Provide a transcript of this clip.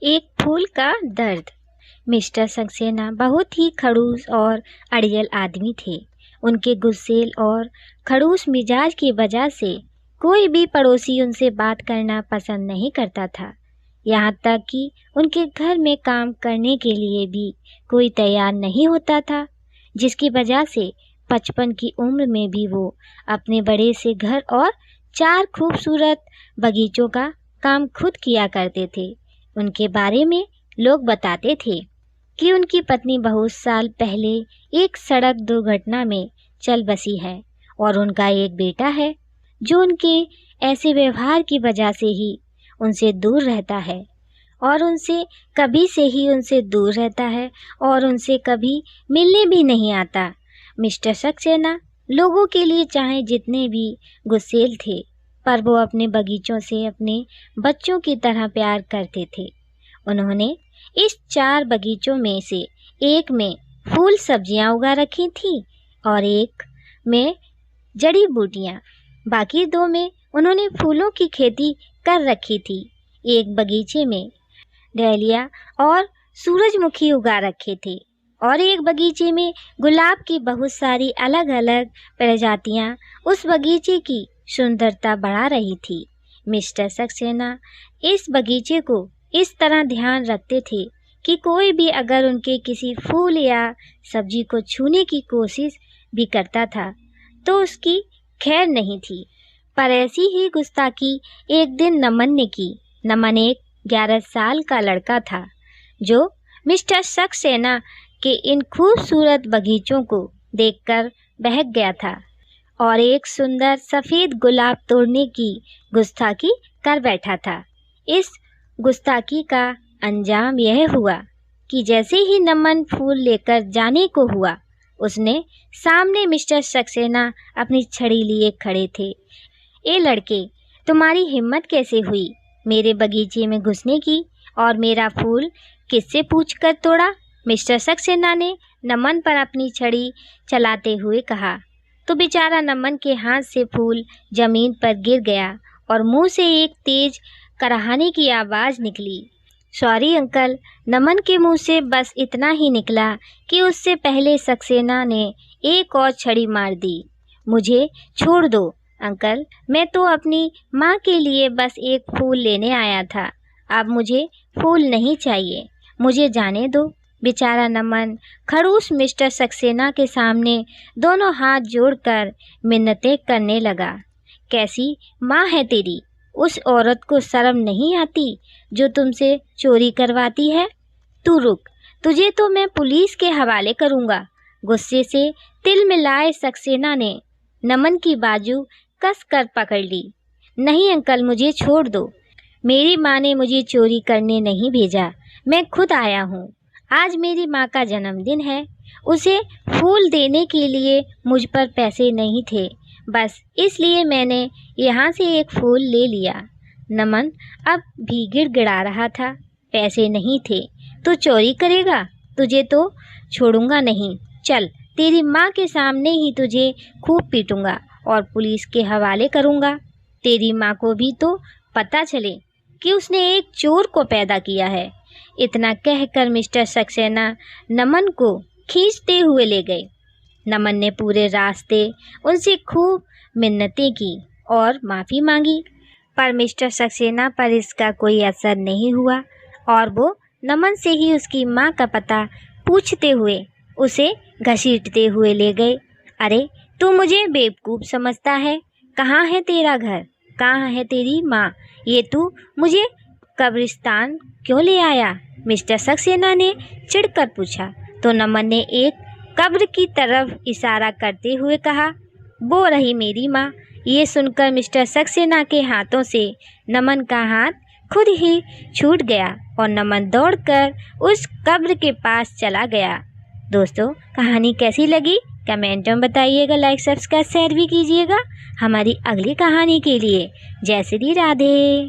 एक फूल का दर्द। मिस्टर सक्सेना बहुत ही खड़ूस और अड़ियल आदमी थे। उनके गुस्सेल और खड़ूस मिजाज की वजह से कोई भी पड़ोसी उनसे बात करना पसंद नहीं करता था। यहाँ तक कि उनके घर में काम करने के लिए भी कोई तैयार नहीं होता था, जिसकी वजह से 55 की उम्र में भी वो अपने बड़े से घर और 4 खूबसूरत बगीचों का काम खुद किया करते थे। उनके बारे में लोग बताते थे कि उनकी पत्नी बहुत साल पहले एक सड़क दुर्घटना में चल बसी है और उनका एक बेटा है जो उनके ऐसे व्यवहार की वजह से ही उनसे दूर रहता है और उनसे कभी मिलने भी नहीं आता। मिस्टर सक्सेना लोगों के लिए चाहे जितने भी गुस्सेल थे, पर वो अपने बगीचों से अपने बच्चों की तरह प्यार करते थे। उन्होंने इस 4 बगीचों में से एक में फूल सब्जियां उगा रखी थी और एक में जड़ी बूटियां। बाकी 2 में उन्होंने फूलों की खेती कर रखी थी। एक बगीचे में डहेलिया और सूरजमुखी उगा रखे थे और एक बगीचे में गुलाब की बहुत सारी अलग अलग प्रजातियां उस बगीचे की सुंदरता बढ़ा रही थी। मिस्टर सक्सेना इस बगीचे को इस तरह ध्यान रखते थे कि कोई भी अगर उनके किसी फूल या सब्जी को छूने की कोशिश भी करता था तो उसकी खैर नहीं थी। पर ऐसी ही गुस्ताखी एक दिन नमन ने की। नमन एक 11 साल का लड़का था जो मिस्टर सक्सेना के इन खूबसूरत बगीचों को देखकर बहक गया था और एक सुंदर सफ़ेद गुलाब तोड़ने की गुस्ताखी कर बैठा था। इस गुस्ताखी का अंजाम यह हुआ कि जैसे ही नमन फूल लेकर जाने को हुआ, उसने सामने मिस्टर सक्सेना अपनी छड़ी लिए खड़े थे। ए लड़के, तुम्हारी हिम्मत कैसे हुई मेरे बगीचे में घुसने की और मेरा फूल किससे पूछकर तोड़ा? मिस्टर सक्सेना ने नमन पर अपनी छड़ी चलाते हुए कहा। तो बेचारा नमन के हाथ से फूल जमीन पर गिर गया और मुंह से एक तेज कराहने की आवाज़ निकली। Sorry uncle. नमन के मुंह से बस इतना ही निकला कि उससे पहले सक्सेना ने एक और छड़ी मार दी। मुझे छोड़ दो अंकल, मैं तो अपनी माँ के लिए बस एक फूल लेने आया था। अब मुझे फूल नहीं चाहिए, मुझे जाने दो। बेचारा नमन खड़ूस मिस्टर सक्सेना के सामने दोनों हाथ जोड़कर मिन्नतें करने लगा। कैसी माँ है तेरी? उस औरत को शर्म नहीं आती जो तुमसे चोरी करवाती है? तू रुक, तुझे तो मैं पुलिस के हवाले करूँगा। गुस्से से तिल मिलाए सक्सेना ने नमन की बाजू कस कर पकड़ ली। नहीं अंकल, मुझे छोड़ दो। मेरी माँ ने मुझे चोरी करने नहीं भेजा, मैं खुद आया हूँ। आज मेरी माँ का जन्मदिन है, उसे फूल देने के लिए मुझ पर पैसे नहीं थे, बस इसलिए मैंने यहाँ से एक फूल ले लिया। नमन अब भी गिड़गिड़ा रहा था। पैसे नहीं थे तो चोरी करेगा? तुझे तो छोड़ूंगा नहीं। चल, तेरी माँ के सामने ही तुझे खूब पीटूंगा और पुलिस के हवाले करूँगा। तेरी माँ को भी तो पता चले कि उसने एक चोर को पैदा किया है। इतना कहकर मिस्टर सक्सेना नमन को खींचते हुए ले गए। नमन ने पूरे रास्ते उनसे खूब मिन्नतें की और माफ़ी मांगी, पर मिस्टर सक्सेना पर इसका कोई असर नहीं हुआ और वो नमन से ही उसकी माँ का पता पूछते हुए उसे घसीटते हुए ले गए। अरे, तू मुझे बेवकूफ़ समझता है? कहाँ है तेरा घर? कहाँ है तेरी माँ? ये तू मुझे कब्रिस्तान क्यों ले आया? मिस्टर सक्सेना ने चिढ़कर पूछा। तो नमन ने एक कब्र की तरफ इशारा करते हुए कहा, वो रही मेरी माँ। ये सुनकर मिस्टर सक्सेना के हाथों से नमन का हाथ खुद ही छूट गया और नमन दौड़कर उस कब्र के पास चला गया। दोस्तों, कहानी कैसी लगी कमेंट में बताइएगा, लाइक सब्सक्राइब शेयर भी कीजिएगा हमारी अगली कहानी के लिए। जय श्री राधे।